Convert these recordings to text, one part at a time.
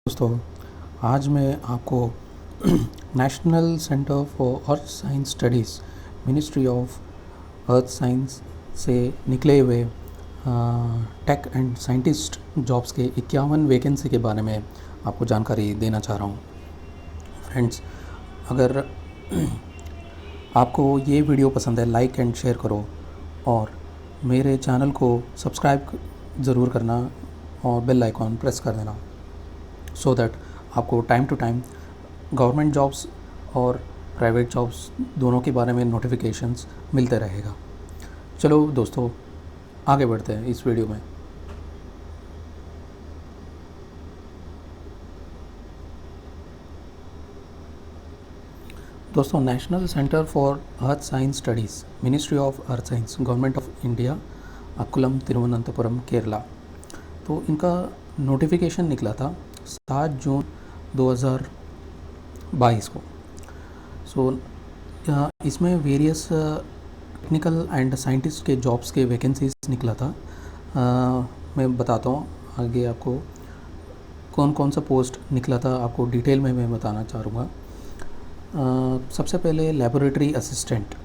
दोस्तों, आज मैं आपको national centre for earth science studies, ministry of earth science से निकले हुए टेक एंड साइंटिस्ट जॉब्स के 51 वैकेंसी के बारे में आपको जानकारी देना चाह रहा हूँ। फ्रेंड्स, अगर आपको ये वीडियो पसंद है, लाइक एंड शेयर करो और मेरे चैनल को सब्सक्राइब ज़रूर करना और बेल आइकॉन प्रेस कर देना, सो दैट आपको time to time government jobs और प्राइवेट जॉब्स दोनों के बारे में नोटिफिकेशंस मिलते रहेगा। चलो दोस्तों, आगे बढ़ते हैं इस वीडियो में। दोस्तों, national centre for earth science studies, ministry of earth science, government of India, Akkulam, Thiruvananthapuram, Kerala. तो इनका नोटिफिकेशन निकला था 7 जून 2022 को। इसमें वेरियस टेक्निकल एंड साइंटिस्ट के जॉब्स के वैकेंसीज निकला था। मैं बताता हूँ आगे आपको कौन कौन सा पोस्ट निकला था, आपको डिटेल में मैं बताना चाहूँगा। सबसे पहले लेबोरेटरी असिस्टेंट,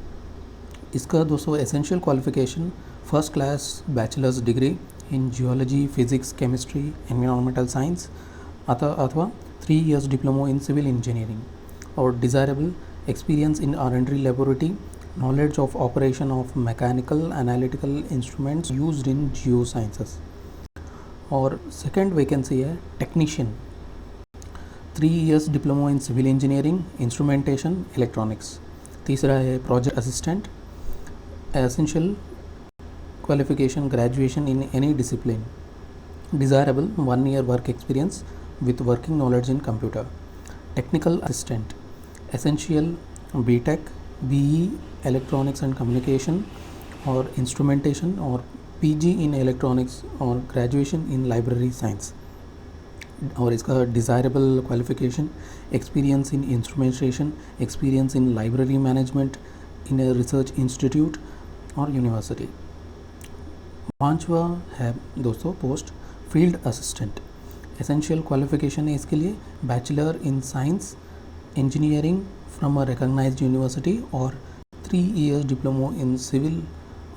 इसका दोस्तों essential qualification first class bachelor's degree in geology, physics, chemistry, environmental science अथवा 3 years diploma in civil engineering और desirable experience in R&D laboratory, knowledge of operation of mechanical analytical instruments used in geosciences. और second vacancy है technician, 3 years diploma in civil engineering, instrumentation, electronics. तीसरा है project assistant, essential qualification graduation in any discipline, desirable 1 year work experience with working knowledge in computer. Technical assistant, essential BTech, BE electronics and communication और instrumentation और PG in electronics और graduation in library science। और इसका desirable qualification experience in instrumentation, experience in library management in a research institute और university। पांचवा है दोस्तों post field assistant, essential qualification है इसके लिए bachelor in science engineering from a recognised university और 3 years diploma in civil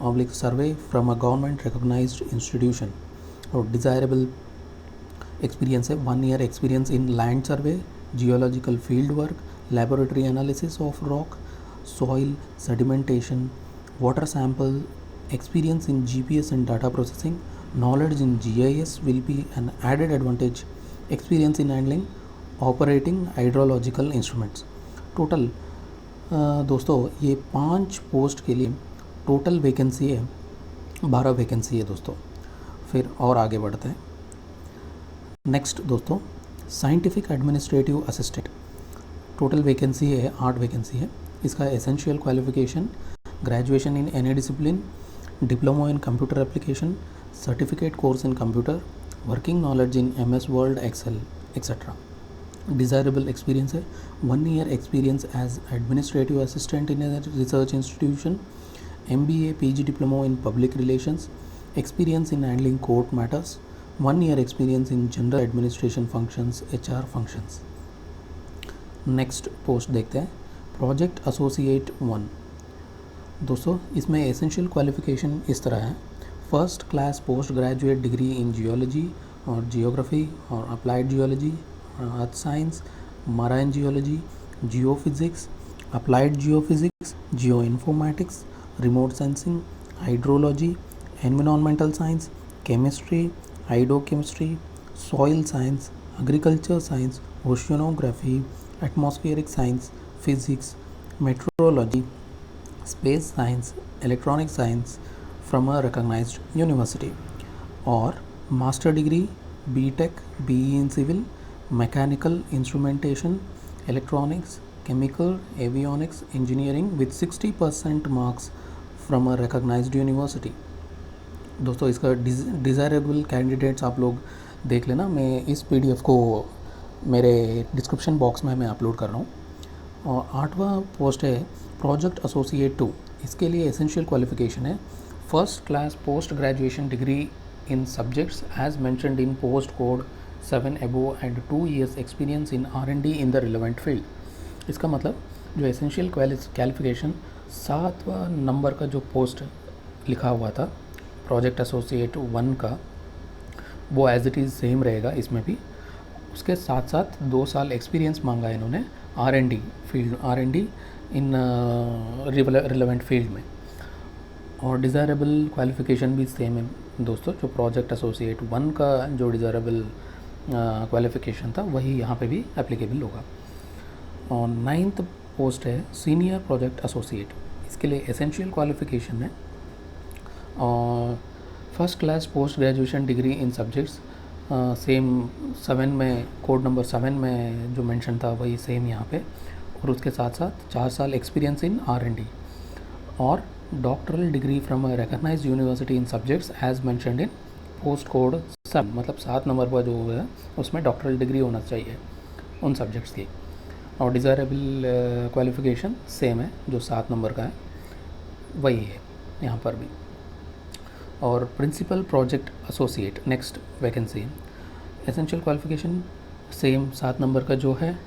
oblique survey from a government recognised institution. और desirable experience है 1 year experience in land survey, geological field work, laboratory analysis of rock, soil sedimentation, water sample, experience in GPS and data processing, knowledge in GIS will be an added advantage, experience in handling operating hydrological instruments। Total दोस्तों ये 5 post के लिए total vacancy है 12 vacancy है दोस्तों। फिर और आगे बढ़ते हैं। नेक्स्ट दोस्तों scientific administrative assistant, total vacancy है 8 वैकेंसी है। इसका essential qualification graduation in any discipline, diploma in computer application, certificate course in computer, working knowledge in MS Word, Excel etcetera. Desirable experience है 1 year experience as administrative assistant in a research institution, MBA PG diploma in public relations, experience in handling court matters, 1 year experience in general administration functions, HR functions. Next post देखते हैं project associate 1। दोस्तों इसमें essential qualification इस तरह है, first class post graduate degree in geology और geography और applied geology, earth science, marine geology, geophysics, applied geophysics, geoinformatics, remote sensing, hydrology, environmental science, chemistry, hydrochemistry, soil science, agriculture science, oceanography, atmospheric science, physics, metrology, space science, electronic science from a recognised university. और master degree BTech BE in civil, mechanical instrumentation, electronics, chemical, avionics engineering with 60% marks from a recognised university. दोस्तों इसका desirable candidates आप लोग देख लेना, मैं इस PDF को मेरे डिस्क्रिप्शन बॉक्स में मैं अपलोड कर रहा हूँ। और 8वां पोस्ट है प्रोजेक्ट एसोसिएट 2, इसके लिए एसेंशियल क्वालिफिकेशन है first class post graduation degree in subjects as mentioned in post code 7 above and 2 years experience in R&D in the relevant field। इसका मतलब जो एसेंशियल क्वालिफिकेशन 7वां नंबर का जो पोस्ट लिखा हुआ था प्रोजेक्ट एसोसिएट 1 का, वो एज इट इज़ सेम रहेगा इसमें भी। उसके साथ साथ 2 साल एक्सपीरियंस मांगा है इन्होंने R&D फील्ड, R&D इन रिलेवेंट फील्ड में। और डिज़ायरेबल क्वालिफ़िकेशन भी सेम है दोस्तों, जो प्रोजेक्ट एसोसिएट 1 का जो डिज़ायरेबल क्वालिफ़िकेशन था वही यहाँ पे भी एप्लीकेबल होगा। और 9th पोस्ट है सीनियर प्रोजेक्ट एसोसिएट। इसके लिए एसेंशियल क्वालिफ़िकेशन है और first class post graduation degree इन सब्जेक्ट्स, सेम 7 में, कोड नंबर 7 में जो मेंशन था वही सेम यहाँ पे। और उसके साथ साथ 4 साल एक्सपीरियंस इन R&D और doctoral degree from a recognised university in subjects as mentioned in post code 7, मतलब 7 नंबर पर जो है उसमें डॉक्टरल डिग्री होना चाहिए उन सब्जेक्ट्स की। और डिज़ायरेबल क्वालिफ़िकेशन सेम है, जो 7 नंबर का है वही है यहाँ पर भी। और principal project associate next vacancy, essential qualification same 7 number का जो है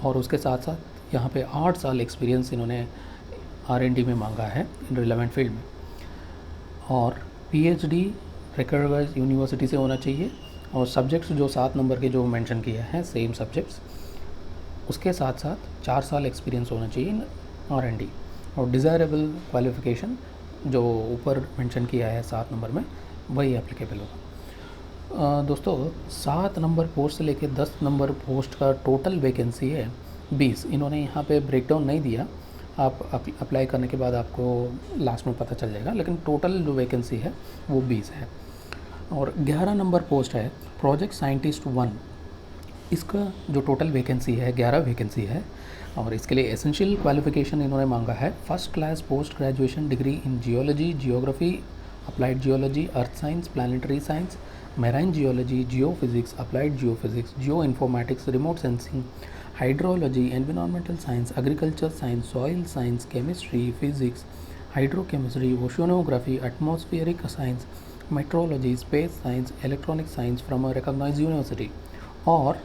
और उसके साथ साथ यहाँ पे 8 साल एक्सपीरियंस इन्होंने R&D में मांगा है इन रिलेवेंट फील्ड में। और PhD रिकग्नाइज्ड यूनिवर्सिटी से होना चाहिए और सब्जेक्ट्स जो 7 नंबर के जो मेंशन किए हैं सेम सब्जेक्ट्स, उसके साथ साथ 4 साल एक्सपीरियंस होना चाहिए इन R&D। और डिज़ायरेबल क्वालिफ़िकेशन जो ऊपर मेंशन किया है 7 नंबर में वही एप्लीकेबल होगा। दोस्तों 7 नंबर पोस्ट से लेके 10 नंबर पोस्ट का टोटल वैकेंसी है 20। इन्होंने यहाँ पे ब्रेकडाउन नहीं दिया, आप अप्लाई करने के बाद आपको लास्ट में पता चल जाएगा, लेकिन टोटल जो वैकेंसी है वो 20 है। और 11 नंबर पोस्ट है प्रोजेक्ट साइंटिस्ट 1। इसका जो टोटल वैकेंसी है 11 वैकेंसी है और इसके लिए एसेंशियल क्वालिफ़िकेशन इन्होंने मांगा है first class post graduation degree in geology, geography, applied geology, earth science, planetary science, marine geology, geophysics, applied geophysics, geoinformatics, remote sensing, hydrology, environmental science, agriculture science, soil science, chemistry, physics, hydrochemistry, oceanography, atmospheric science, metrology, space science, electronic science from a recognised university. और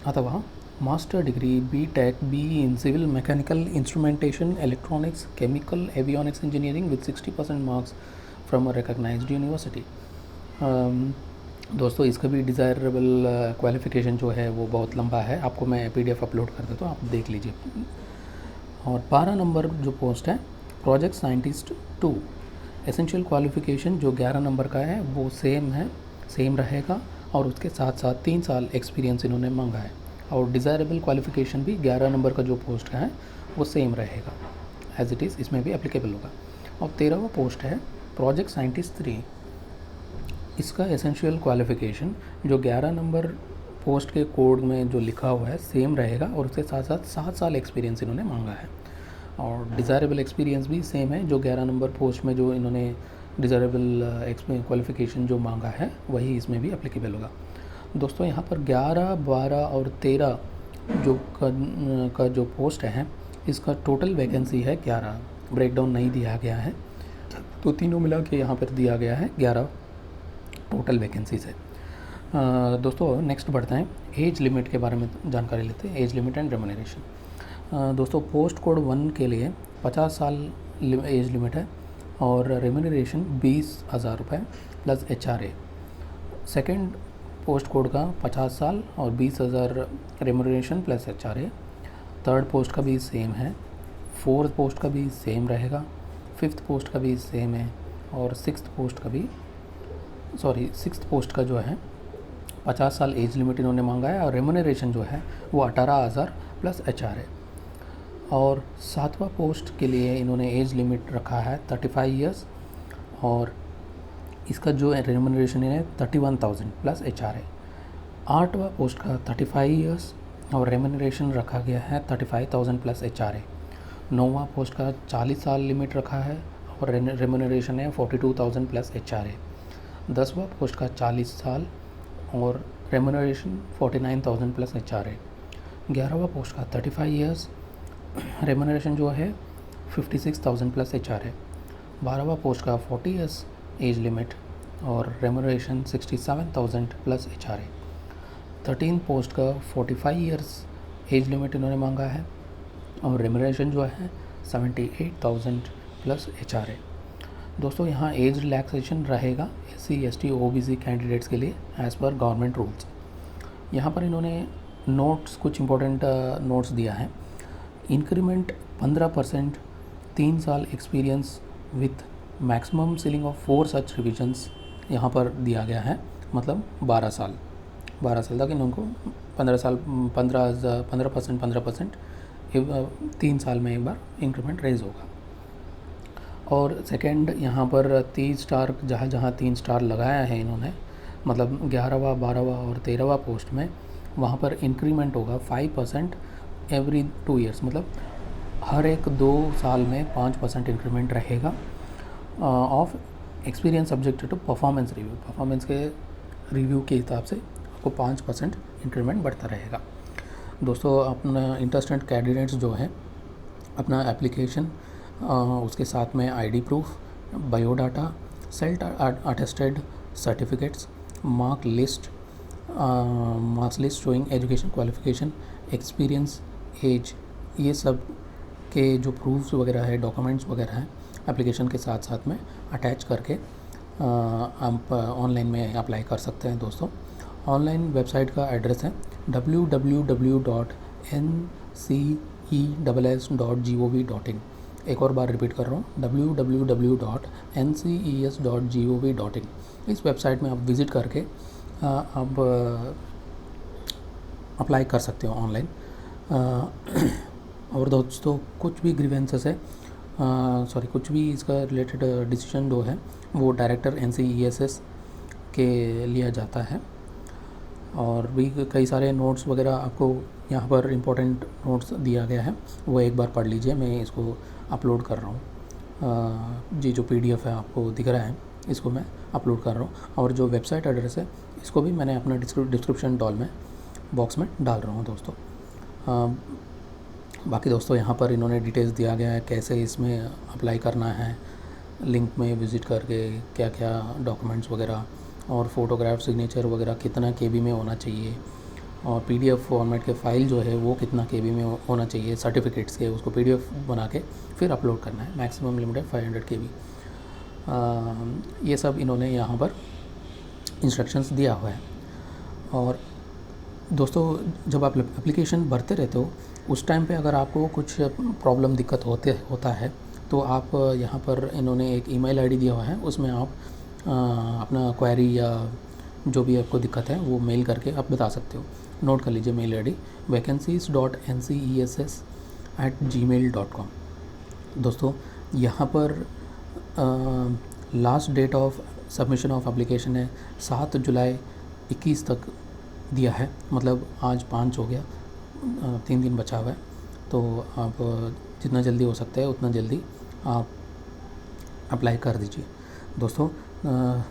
अथवा master degree BTech BE in civil mechanical instrumentation, electronics, chemical, avionics engineering with 60% marks from a recognised university. दोस्तों इसका भी desirable qualification जो है वो बहुत लंबा है, आपको मैं PDF अपलोड कर देता हूँ, आप देख लीजिए। और 12 नंबर जो पोस्ट है प्रोजेक्ट साइंटिस्ट 2, एसेंशियल क्वालिफ़िकेशन जो 11 नंबर का है वो सेम है, सेम रहेगा और उसके साथ साथ 3 साल एक्सपीरियंस इन्होंने मांगा है। और डिज़ायरेबल क्वालिफ़िकेशन भी 11 नंबर का जो पोस्ट का है वो सेम रहेगा एज इट इज़, इसमें भी एप्लीकेबल होगा। और 13वां पोस्ट है प्रोजेक्ट साइंटिस्ट 3। इसका एसेंशियल क्वालिफ़िकेशन जो 11 नंबर पोस्ट के कोड में जो लिखा हुआ है सेम रहेगा और उसके साथ साथ 7 साल एक्सपीरियंस इन्होंने मांगा है। और डिज़ायरेबल एक्सपीरियंस भी सेम है, जो 11 नंबर पोस्ट में जो इन्होंने डिज़ायरेबल क्वालिफ़िकेशन जो मांगा है वही इसमें भी एप्लीकेबल होगा। दोस्तों यहाँ पर 11, 12 और 13 जो का जो पोस्ट है इसका टोटल वैकेंसी है 11, ब्रेकडाउन नहीं दिया गया है, तो तीनों मिला के यहाँ पर दिया गया है 11 टोटल वैकेंसीज है। दोस्तों नेक्स्ट बढ़ते हैं, एज लिमिट के बारे में जानकारी लेते हैं, एज लिमिट एंड रेम्यूनरेशन। दोस्तों पोस्ट कोड 1 के लिए 50 साल एज लिमिट है और रेम्यूनरेशन 20,000 रुपये plus HRA। Second post code का 50 साल और 20,000 remuneration plus HRA। Third post का भी सेम है, फोर्थ पोस्ट का भी सेम रहेगा, फिफ्थ पोस्ट का भी सेम है और सिक्स्थ पोस्ट का जो है 50 साल एज लिमिट इन्होंने मांगा है और रेम्यूनरेशन जो है वो 18,000 प्लस HRA। और 7वां पोस्ट के लिए इन्होंने एज लिमिट रखा है 35 ईयर्स और इसका जो रेम्यूनरेशन है 31,000 प्लस HRA। 8वां पोस्ट का 35 ईयर्स और रेम्यूनरेशन रखा गया है 35,000 प्लस HRA। 9वां पोस्ट का 40 साल लिमिट रखा है और रेम्यूनरेशन है 42,000 प्लस HRA। 10वां पोस्ट का 40 साल और रेम्यूनरेशन 49,000 प्लस HRA। 11वां पोस्ट का 35 ईयर्स, रेम्यूनरेशन जो है 56,000 प्लस HRA। 12वां पोस्ट का 40 ईयर्स एज लिमिट और रेम्यूनरेशन 67,000 प्लस HRA। 13 पोस्ट का 45 ईयर्स एज लिमिट इन्होंने मांगा है और रेम्यूनरेशन जो है 78,000 प्लस HRA। दोस्तों यहाँ एज रिलैक्सेशन रहेगा SC ST OBC कैंडिडेट्स के लिए एज़ पर गवर्नमेंट रूल्स। यहाँ पर इन्होंने नोट्स कुछ इंपॉर्टेंट नोट्स दिया है। इंक्रीमेंट 15%, 3 साल experience with maximum ceiling of 4 such revisions यहाँ पर दिया गया है, मतलब 12 साल तक इनको 15% 3 साल में एक बार इंक्रीमेंट रेज होगा। और सेकंड यहाँ पर 3 स्टार जहाँ 3 स्टार लगाया है इन्होंने, मतलब 11वां 12वां और 13वां पोस्ट में, वहाँ पर इंक्रीमेंट होगा 5% एवरी 2 ईयर्स, मतलब हर एक 2 साल में 5% इंक्रीमेंट रहेगा of experience subject to performance review. Performance के रिव्यू के हिसाब से आपको 5% इंक्रीमेंट बढ़ता रहेगा। दोस्तों अपना इंटरेस्टेड कैंडिडेट्स जो है अपना एप्लीकेशन, उसके साथ में ID proof, biodata, self attested certificates, marks list showing education qualification, experience, age, ये सब के जो प्रूफ्स वगैरह है, डॉक्यूमेंट्स वगैरह हैं, एप्लीकेशन के साथ में अटैच करके आप ऑनलाइन में अप्लाई कर सकते हैं। दोस्तों ऑनलाइन वेबसाइट का एड्रेस है www.nces.gov.in। एक और बार रिपीट कर रहा हूँ, www.nces.gov.in। इस वेबसाइट में आप विज़िट करके आप अप्लाई कर सकते हो ऑनलाइन। और दोस्तों कुछ भी ग्रीवेंसेस है, कुछ भी इसका रिलेटेड डिसीजन जो है वो डायरेक्टर NCESS के लिया जाता है। और भी कई सारे नोट्स वगैरह आपको यहाँ पर इम्पोर्टेंट नोट्स दिया गया है, वो एक बार पढ़ लीजिए। मैं इसको अपलोड कर रहा हूँ, जी जो PDF है आपको दिख रहा है, इसको मैं अपलोड कर रहा हूँ। और जो वेबसाइट एड्रेस है इसको भी मैंने अपना डिस्क्रिप्शन बॉक्स में डाल रहा हूँ दोस्तों। बाकी दोस्तों यहाँ पर इन्होंने डिटेल्स दिया गया है कैसे इसमें अप्लाई करना है, लिंक में विज़िट करके क्या क्या डॉक्यूमेंट्स वगैरह और फ़ोटोग्राफ, सिग्नेचर वगैरह कितना KB में होना चाहिए, और PDF फॉर्मेट के फ़ाइल जो है वो कितना KB में होना चाहिए सर्टिफिकेट्स के, उसको PDF बना के फिर अपलोड करना है। मैक्सिमम लिमिट है 500 KB। ये सब इन्होंने यहाँ पर इंस्ट्रक्शंस दिया हुआ है। और दोस्तों जब आप एप्लीकेशन भरते रहते हो उस टाइम पे अगर आपको कुछ प्रॉब्लम दिक्कत होता है तो आप यहाँ पर इन्होंने एक email ID दिया हुआ है, उसमें आप अपना क्वेरी या जो भी आपको दिक्कत है वो मेल करके आप बता सकते हो। नोट कर लीजिए मेल ID vacancies.ncess@gmail.com। दोस्तों यहाँ पर last date of submission of application है 7 जुलाई 21 तक दिया है, मतलब आज 5 हो गया, 3 दिन बचा हुआ है। तो आप जितना जल्दी हो सकता है उतना जल्दी आप अप्लाई कर दीजिए। दोस्तों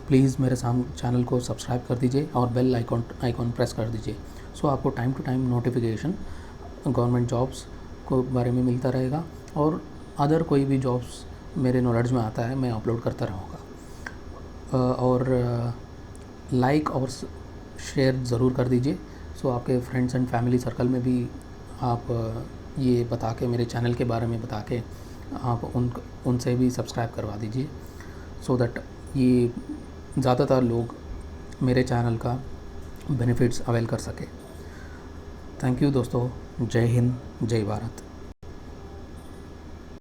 प्लीज़ मेरे चैनल को सब्सक्राइब कर दीजिए और बेल आइकॉन प्रेस कर दीजिए, सो आपको time to time notification government jobs को बारे में मिलता रहेगा, और अदर कोई भी जॉब्स मेरे नॉलेज में आता है मैं अपलोड करता रहूँगा। और लाइक और शेयर ज़रूर कर दीजिए, सो आपके फ्रेंड्स एंड फैमिली सर्कल में भी आप ये बता के, मेरे चैनल के बारे में बता के आप उनसे भी सब्सक्राइब करवा दीजिए, सो दैट ये ज़्यादातर लोग मेरे चैनल का बेनिफिट्स अवेल कर सके। थैंक यू दोस्तों, जय हिंद, जय भारत।